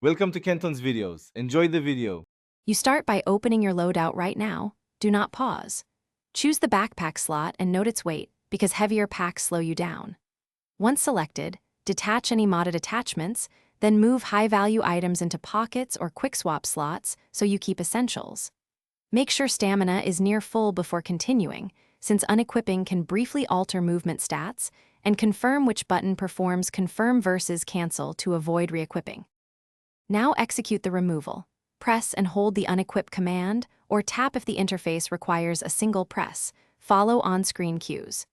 Welcome to Kenton's videos. Enjoy the video. You start by opening your loadout right now. Do not pause. Choose the backpack slot and note its weight, because heavier packs slow you down. Once selected, detach any modded attachments, then move high-value items into pockets or quick-swap slots so you keep essentials. Make sure stamina is near full before continuing, since unequipping can briefly alter movement stats, and confirm which button performs confirm versus cancel to avoid re-equipping. Now execute the removal. Press and hold the unequip command, or tap if the interface requires a single press. Follow on-screen cues.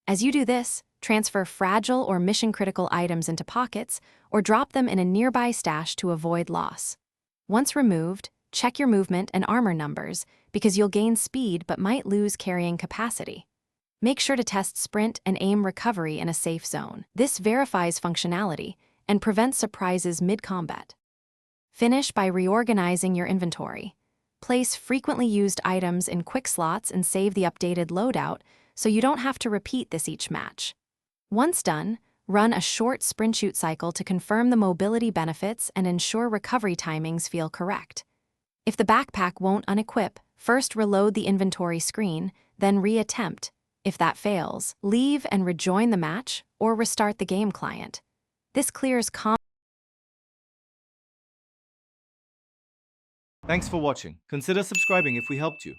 As you do this, transfer fragile or mission-critical items into pockets, or drop them in a nearby stash to avoid loss. Once removed, check your movement and armor numbers, because you'll gain speed but might lose carrying capacity. Make sure to test sprint and aim recovery in a safe zone. This verifies functionality and prevents surprises mid-combat. Finish by reorganizing your inventory. Place frequently used items in quick slots and save the updated loadout so you don't have to repeat this each match. Once done, run a short sprint shoot cycle to confirm the mobility benefits and ensure recovery timings feel correct. If the backpack won't unequip, first reload the inventory screen, then re-attempt. If that fails, leave and rejoin the match or restart the game client. This clears Thanks for watching. Consider subscribing if we helped you.